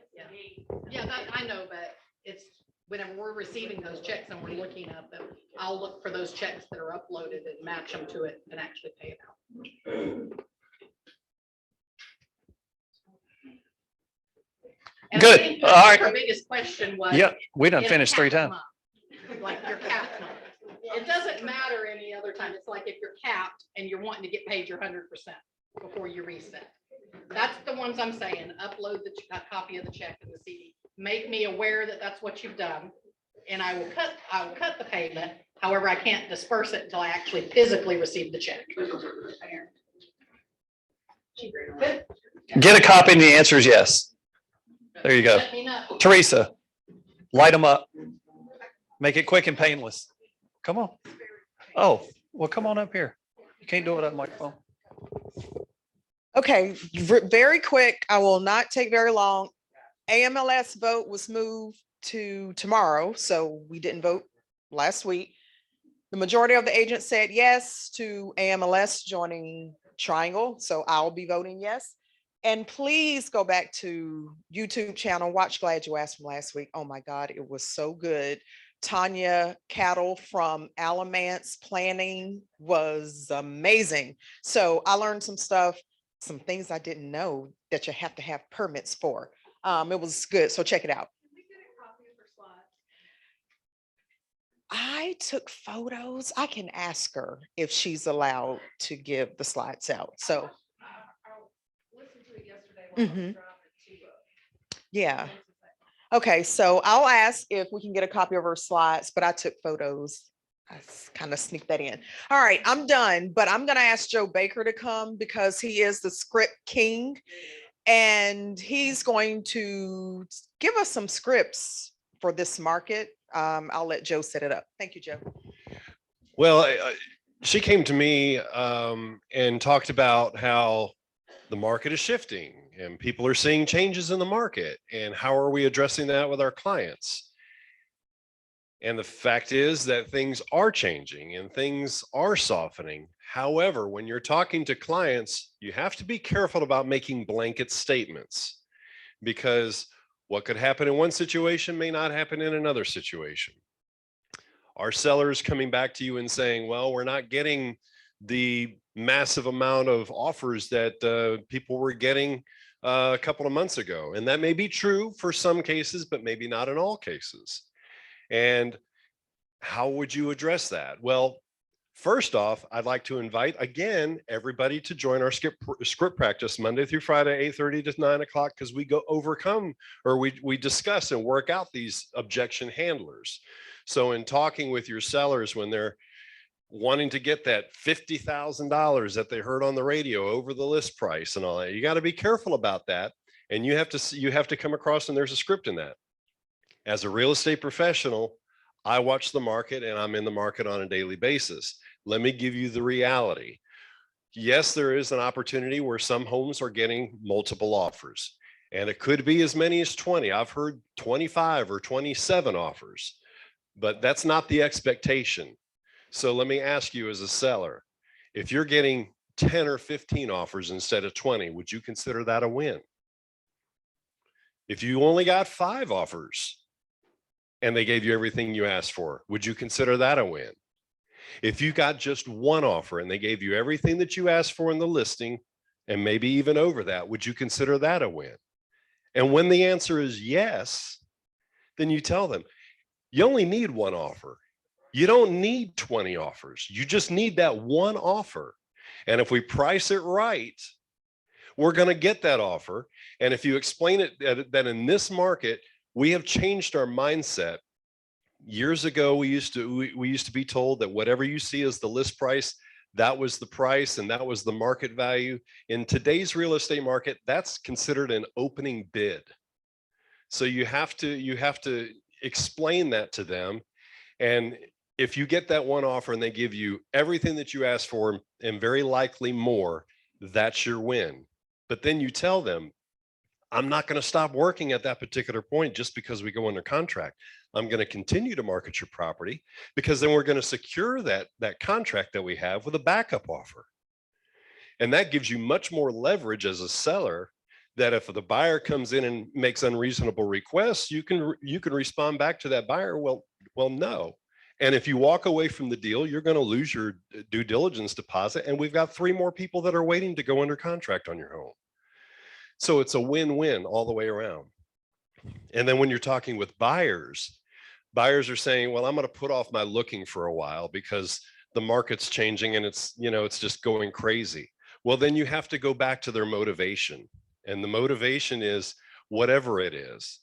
Yeah, that I know, but it's whenever we're receiving those checks and we're looking at them, I'll look for those checks that are uploaded and match them to it and actually pay it out. And I Good. think All right. Our biggest question was. Yep, we done in a finished 3 cap times. month, like your cap month. It doesn't matter any other time. It's like if you're capped and you're wanting to get paid your 100% before you reset. That's the ones I'm saying, upload a copy of the check and the CD. Make me aware that that's what you've done. And I will cut the payment. However, I can't disperse it until I actually physically receive the check. Get a copy and the answer is yes. There you go. Let me know. Teresa, light them up. Make it quick and painless. Come on. Oh, well, come on up here. You can't do it on microphone. Okay, very quick. I will not take very long. AMLS vote was moved to tomorrow, so we didn't vote last week. The majority of the agents said yes to AMLS joining Triangle, so I'll be voting yes. And please go back to YouTube channel, watch Glad You Asked from last week. Oh my God, it was so good. Tanya Cattle from Alamance Planning was amazing. So I learned some stuff, some things I didn't know that you have to have permits for. It was good, so check it out. I took photos. I can ask her if she's allowed to give the slides out, so. Mhm. Yeah. Okay, so I'll ask if we can get a copy of her slides, but I took photos. I kind of sneaked that in. All right, I'm done, but I'm gonna ask Joe Baker to come because he is the script king. And he's going to give us some scripts for this market. I'll let Joe set it up. Thank you, Joe. Well, she came to me and talked about how the market is shifting and people are seeing changes in the market and how are we addressing that with our clients. And the fact is that things are changing and things are softening. However, when you're talking to clients, you have to be careful about making blanket statements because what could happen in one situation may not happen in another situation. Are sellers coming back to you and saying, well, we're not getting the massive amount of offers that people were getting a couple of months ago? And that may be true for some cases, but maybe not in all cases. And how would you address that? Well, first off, I'd like to invite again everybody to join our script practice Monday through Friday, 8:30 to 9 o'clock, because we go overcome or we discuss and work out these objection handlers. So in talking with your sellers when they're wanting to get that $50,000 that they heard on the radio over the list price and all that, you got to be careful about that. And you have to come across, and there's a script in that. As a real estate professional, I watch the market and I'm in the market on a daily basis. Let me give you the reality. Yes, there is an opportunity where some homes are getting multiple offers, and it could be as many as 20. I've heard 25 or 27 offers, but that's not the expectation. So let me ask you as a seller, if you're getting 10 or 15 offers instead of 20, would you consider that a win? If you only got 5 offers and they gave you everything you asked for, would you consider that a win? If you got just 1 offer and they gave you everything that you asked for in the listing and maybe even over that, would you consider that a win? And when the answer is yes, then you tell them, you only need 1 offer. You don't need 20 offers. You just need that 1 offer. And if we price it right, we're going to get that offer. And if you explain it that in this market, we have changed our mindset. Years ago, we used to be told that whatever you see as the list price, that was the price and that was the market value. In today's real estate market, that's considered an opening bid. So you have to explain that to them. And if you get that 1 offer and they give you everything that you asked for and very likely more, that's your win. But then you tell them, I'm not going to stop working at that particular point just because we go under contract. I'm going to continue to market your property because then we're going to secure that contract that we have with a backup offer. And that gives you much more leverage as a seller, that if the buyer comes in and makes unreasonable requests, you can respond back to that buyer, well, no. And if you walk away from the deal, you're going to lose your due diligence deposit. And we've got 3 more people that are waiting to go under contract on your home. So it's a win-win all the way around. And then when you're talking with buyers are saying, well, I'm going to put off my looking for a while because the market's changing and it's just going crazy. Well, then you have to go back to their motivation. And the motivation is whatever it is.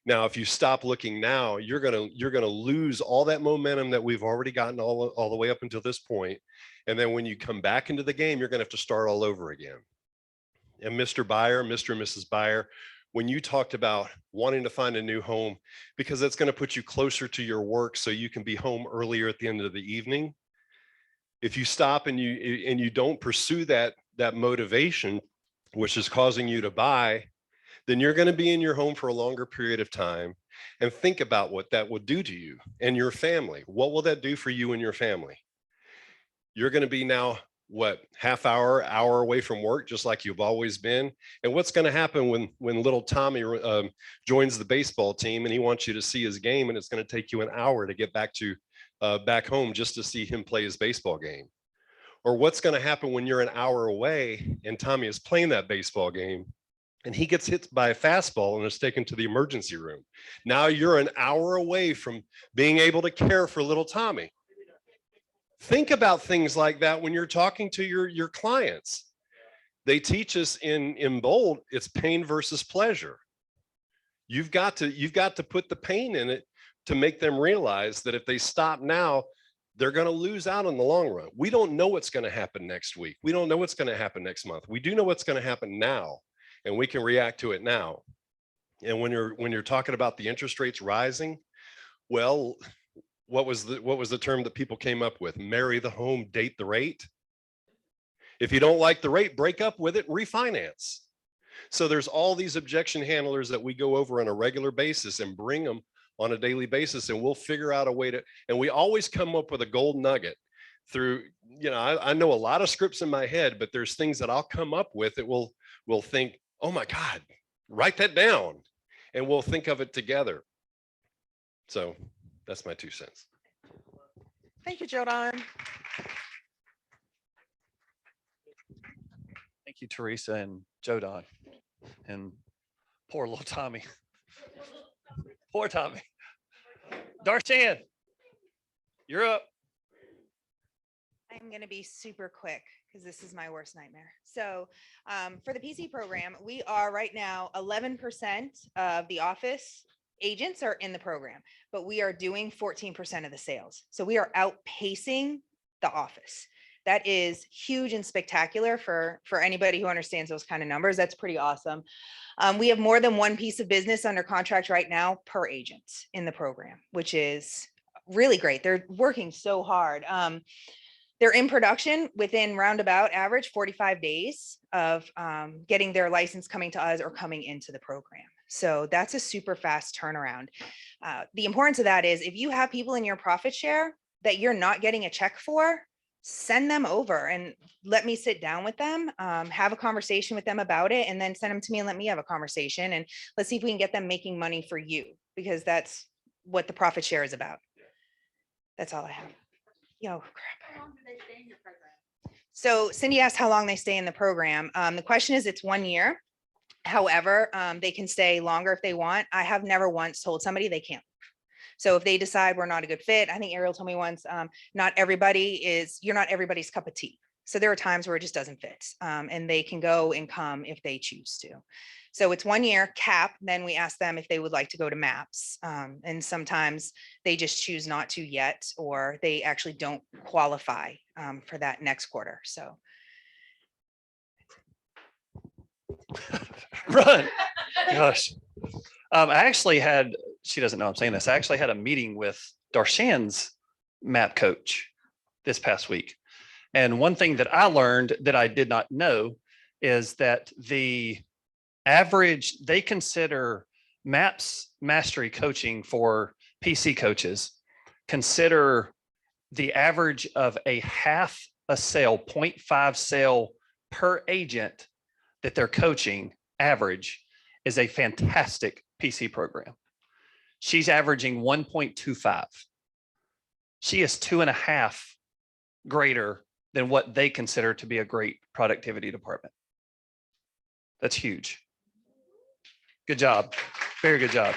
Now, if you stop looking now, you're gonna lose all that momentum that we've already gotten all the way up until this point. And then when you come back into the game, you're gonna have to start all over again. And Mr. Buyer, Mr. and Mrs. Buyer, when you talked about wanting to find a new home because that's going to put you closer to your work so you can be home earlier at the end of the evening, if you stop and you don't pursue that motivation, which is causing you to buy, then you're going to be in your home for a longer period of time. And think about what that will do to you and your family. What will that do for you and your family? You're going to be now, what, hour away from work, just like you've always been. And what's going to happen when little Tommy joins the baseball team and he wants you to see his game, and it's going to take you an hour to get back home just to see him play his baseball game? Or what's going to happen when you're an hour away and Tommy is playing that baseball game and he gets hit by a fastball and is taken to the emergency room? Now you're an hour away from being able to care for little Tommy. Think about things like that when you're talking to your clients. They teach us in Bold, it's pain versus pleasure. You've got to put the pain in it to make them realize that if they stop now, they're going to lose out in the long run. We don't know what's going to happen next week. We don't know what's going to happen next month. We do know what's going to happen now, and we can react to it now. And when you're talking about the interest rates rising, well, what was the term that people came up with? Marry the home, date the rate. If you don't like the rate, break up with it, refinance. So there's all these objection handlers that we go over on a regular basis and bring them on a daily basis, and we'll figure out a way to, and we always come up with a gold nugget through, I know a lot of scripts in my head, but there's things that I'll come up with that we'll think, oh my God, write that down, and we'll think of it together. So that's my 2 cents. Thank you, Jordan. Thank you, Teresa and Jodan, and poor little Tommy. Poor Tommy. Darshan, you're up. I'm going to be super quick because this is my worst nightmare. So for the PC program, we are right now 11% of the office agents are in the program, but we are doing 14% of the sales. So we are outpacing the office. That is huge and spectacular for anybody who understands those kind of numbers. That's pretty awesome. We have more than one piece of business under contract right now per agent in the program, which is really great. They're working so hard. They're in production within roundabout average 45 days of getting their license coming to us or coming into the program. So that's a super fast turnaround. The importance of that is if you have people in your profit share, that you're not getting a check for, send them over and let me sit down with them, have a conversation with them about it, and then send them to me and let me have a conversation. And let's see if we can get them making money for you, because that's what the profit share is about. That's all I have. Yo, crap. So Cindy asked how long they stay in the program. The question is, it's 1 year. However, they can stay longer if they want. I have never once told somebody they can't. So if they decide we're not a good fit, I think Ariel told me once, you're not everybody's cup of tea. So there are times where it just doesn't fit, and they can go and come if they choose to. So it's 1 year cap. Then we ask them if they would like to go to MAPS. And sometimes they just choose not to yet, or they actually don't qualify for that next quarter. So. Run. Gosh. I actually had, she doesn't know I'm saying this. I actually had a meeting with Darshan's MAP coach this past week. And one thing that I learned that I did not know is that the average, they consider MAPS mastery coaching for PC coaches, consider the average of a half a sale, 0.5 sale per agent that they're coaching average is a fantastic PC program. She's averaging 1.25. She is 2.5 greater than what they consider to be a great productivity department. That's huge. Good job. Very good job.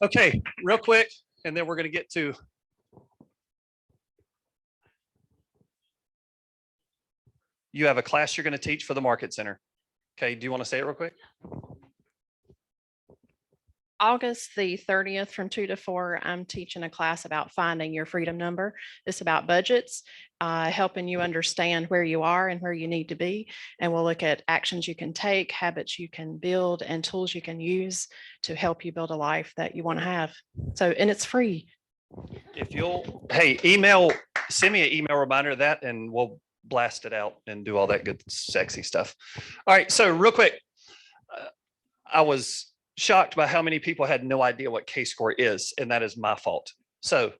Okay, real quick, and then we're going to get to you have a class you're going to teach for the Market Center. Okay, do you want to say it real quick? August the 30th from 2 to 4, I'm teaching a class about finding your freedom number. It's about budgets, helping you understand where you are and where you need to be. And we'll look at actions you can take, habits you can build, and tools you can use to help you build a life that you want to have. So, and it's free. If you'll, hey, send me an email reminder of that and we'll blast it out and do all that good, sexy stuff. All right, so real quick, I was shocked by how many people had no idea what K-score is, and that is my fault. So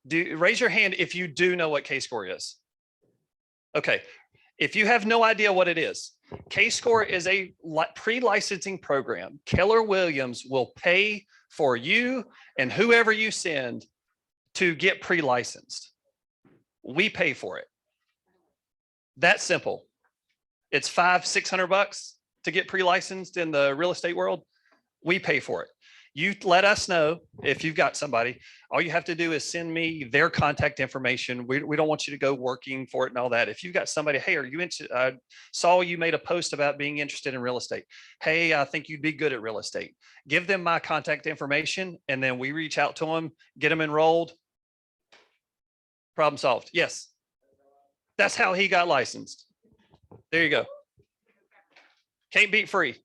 raise your hand if you do know what K-score is. Okay, if you have no idea what it is, K-score is a pre-licensing program. Keller Williams will pay for you and whoever you send to get pre-licensed. We pay for it. That's simple. It's $500-600 to get pre-licensed in the real estate world. We pay for it. You let us know if you've got somebody. All you have to do is send me their contact information. We don't want you to go working for it and all that. If you've got somebody, hey, are you interested? I saw you made a post about being interested in real estate. Hey, I think you'd be good at real estate. Give them my contact information, and then we reach out to them, get them enrolled. Problem solved. Yes. That's how he got licensed. There you go. Can't beat free.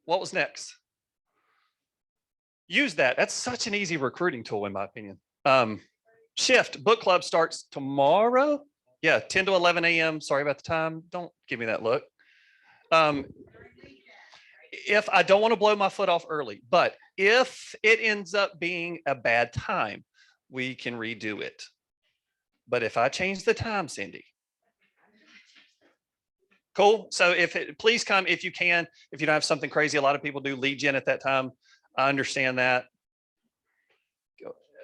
What was next? Use that. That's such an easy recruiting tool, in my opinion. Shift book club starts tomorrow. Yeah, 10 to 11 a.m. Sorry about the time. Don't give me that look. If I don't want to blow my foot off early, but if it ends up being a bad time, we can redo it. But if I change the time, Cindy. Cool. So please come if you can. If you don't have something crazy, a lot of people do lead gen at that time. I understand that.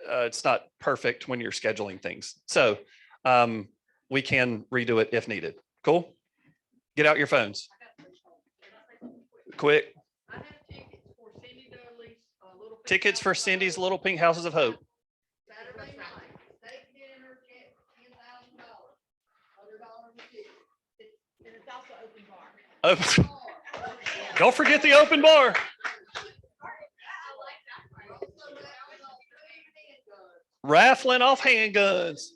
It's not perfect when you're scheduling things. So we can redo it if needed. Cool. Get out your phones. Quick. Tickets for Cindy's Little Pink Houses of Hope. Oh, don't forget the open bar. Raffling off handguns.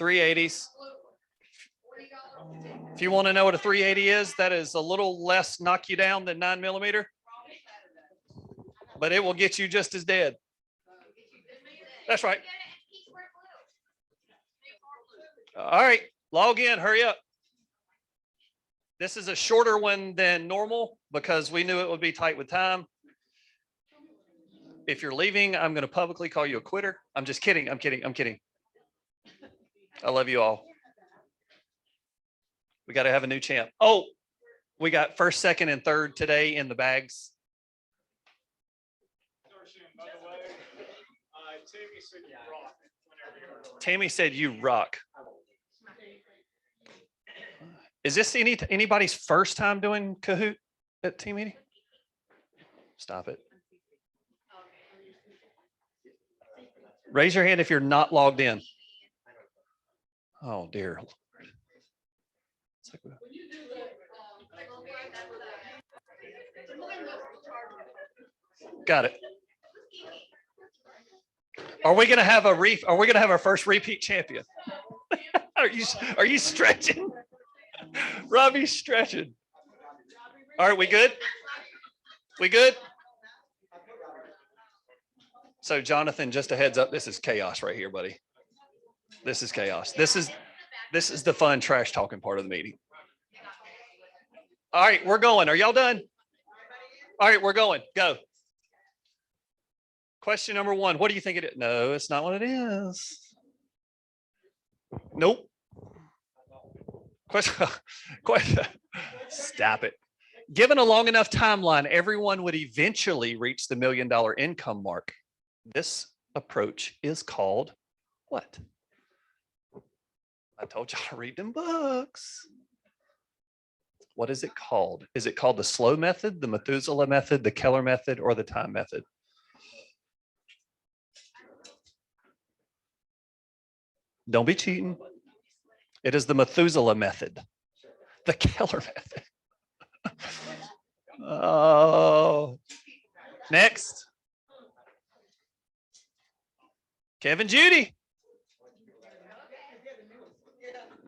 380s. If you want to know what a 380 is, that is a little less knock you down than 9mm, but it will get you just as dead. That's right. All right, log in, hurry up. This is a shorter one than normal because we knew it would be tight with time. If you're leaving, I'm going to publicly call you a quitter. I'm just kidding. I'm kidding. I'm kidding. I love you all. We got to have a new champ. Oh, we got first, second, and third today in the bags. Tammy said you rock. Is this anybody's first time doing Kahoot at team meeting? Stop it. Raise your hand if you're not logged in. Oh dear. Got it. Are we gonna have our first repeat champion? Are you stretching? Robbie's stretching. All right, we good? We good? So Jonathan, just a heads up, this is chaos right here, buddy. This is chaos. This is the fun trash talking part of the meeting. All right, we're going. Are y'all done? All right, we're going. Go. Question number 1. What do you think it is? No, it's not what it is. Nope. Question. Stop it. Given a long enough timeline, everyone would eventually reach the $1 million income mark. This approach is called what? I told y'all to read them books. What is it called? Is it called the slow method, the Methuselah method, the Keller method, or the time method? Don't be cheating. It is the Methuselah method, the Keller method. Oh, next. Kevin Judy.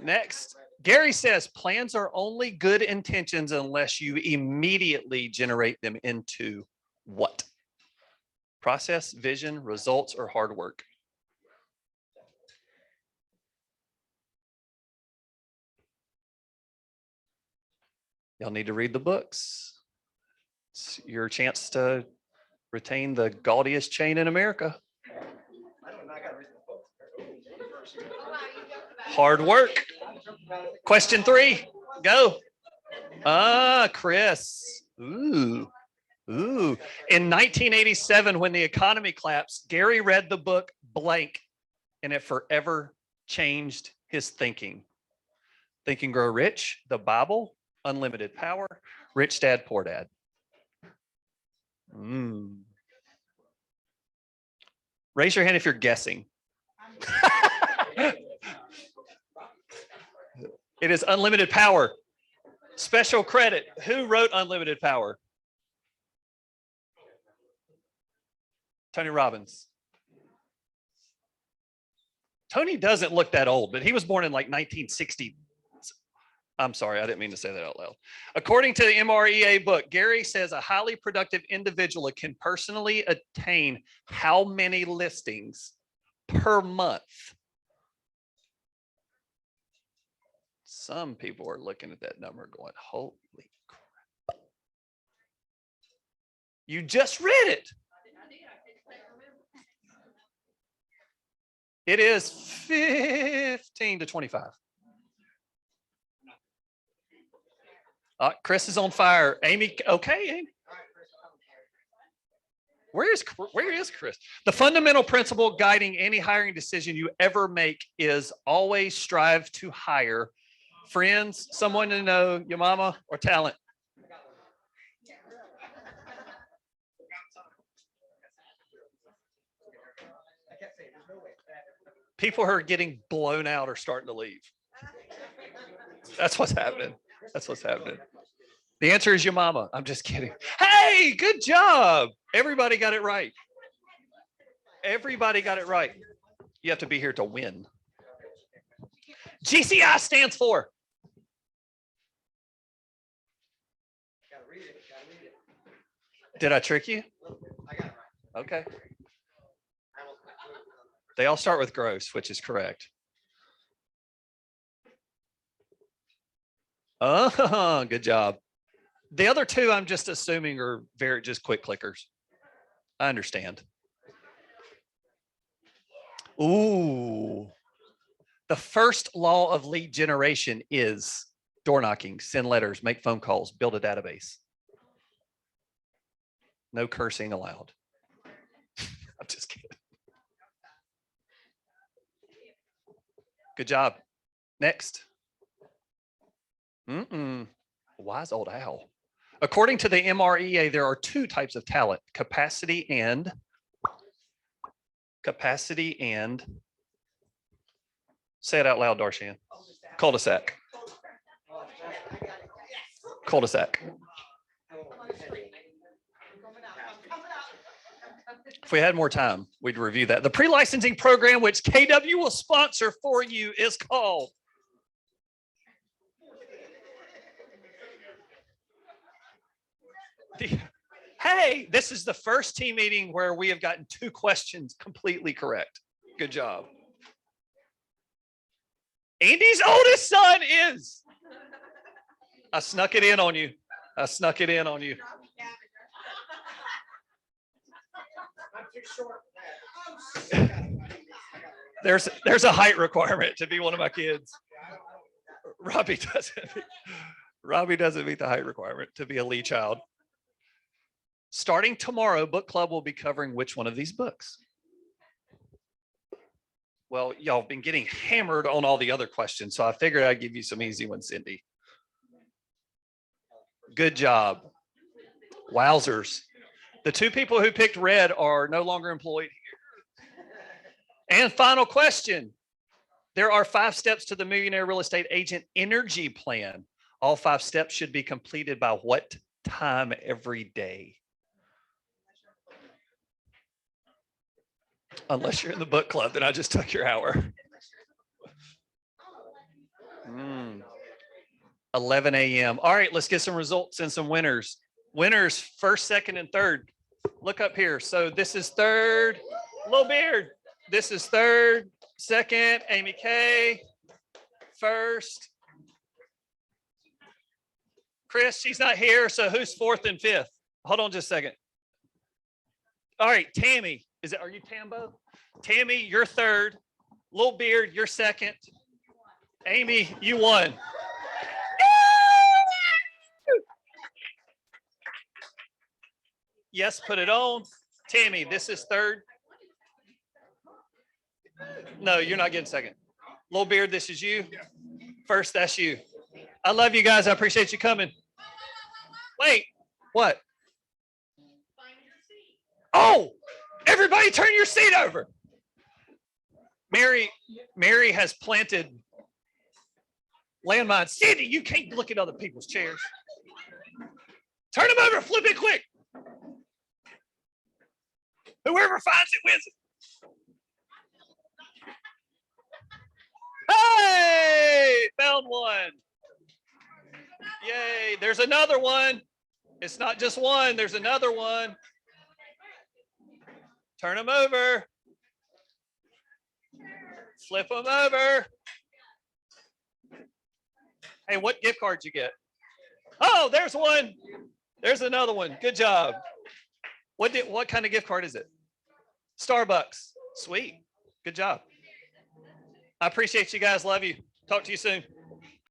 Next. Gary says plans are only good intentions unless you immediately generate them into what? Process, vision, results, or hard work? Y'all need to read the books. It's your chance to retain the gaudiest chain in America. Hard work. Question 3, go. Chris. Ooh. In 1987, when the economy collapsed, Gary read the book blank, and it forever changed his thinking. Think and Grow Rich, the Bible, Unlimited Power, Rich Dad, Poor Dad. Raise your hand if you're guessing. It is Unlimited Power. Special credit. Who wrote Unlimited Power? Tony Robbins. Tony doesn't look that old, but he was born in like 1960. I'm sorry, I didn't mean to say that out loud. According to the MREA book, Gary says a highly productive individual can personally attain how many listings per month? Some people are looking at that number going, holy crap. You just read it. It is 15 to 25. Chris is on fire. Amy, okay, Amy. Where is Chris? The fundamental principle guiding any hiring decision you ever make is always strive to hire friends, someone to know, your mama, or talent. People who are getting blown out are starting to leave. That's what's happening. That's what's happening. The answer is your mama. I'm just kidding. Hey, good job. Everybody got it right. Everybody got it right. You have to be here to win. GCI stands for. Did I trick you? Okay. They all start with gross, which is correct. Oh, good job. The other two, I'm just assuming are just quick clickers. I understand. Ooh. The first law of lead generation is door knocking, send letters, make phone calls, build a database. No cursing allowed. I'm just kidding. Good job. Next. Wise old owl. According to the MREA, there are two types of talent, capacity and say it out loud, Darshan. Cul-de-sac. Cul-de-sac. If we had more time, we'd review that. The pre-licensing program, which KW will sponsor for you, is called Hey, this is the first team meeting where we have gotten 2 questions completely correct. Good job. Andy's oldest son is. I snuck it in on you. There's a height requirement to be one of my kids. Robbie doesn't meet the height requirement to be a Lee child. Starting tomorrow, book club will be covering which one of these books? Well, y'all have been getting hammered on all the other questions, so I figured I'd give you some easy ones, Cindy. Good job. Wowzers. The 2 people who picked red are no longer employed here. And final question. There are 5 steps to the Millionaire Real Estate Agent Energy Plan. All 5 steps should be completed by what time every day? Unless you're in the book club, then I just took your hour. 11 a.m. All right, let's get some results and some winners. Winners, first, second, and third. Look up here. So this is third, Little Beard. This is third, second, Amy K. First. Chris, she's not here. So who's fourth and fifth? Hold on just a second. All right, Tammy. Are you Tambo? Tammy, you're third. Little Beard, you're second. Amy, you won. Yes, put it on. Tammy, this is third. No, you're not getting second. Little Beard, this is you. First, that's you. I love you guys. I appreciate you coming. Wait, what? Oh, everybody turn your seat over. Mary has planted landmines. Cindy, you can't look at other people's chairs. Turn them over, flip it quick. Whoever finds it wins it. Hey, found one. Yay, there's another one. It's not just one, there's another one. Turn them over. Flip them over. Hey, what gift cards you get? Oh, there's one. There's another one. Good job. What kind of gift card is it? Starbucks. Sweet. Good job. I appreciate you guys. Love you. Talk to you soon.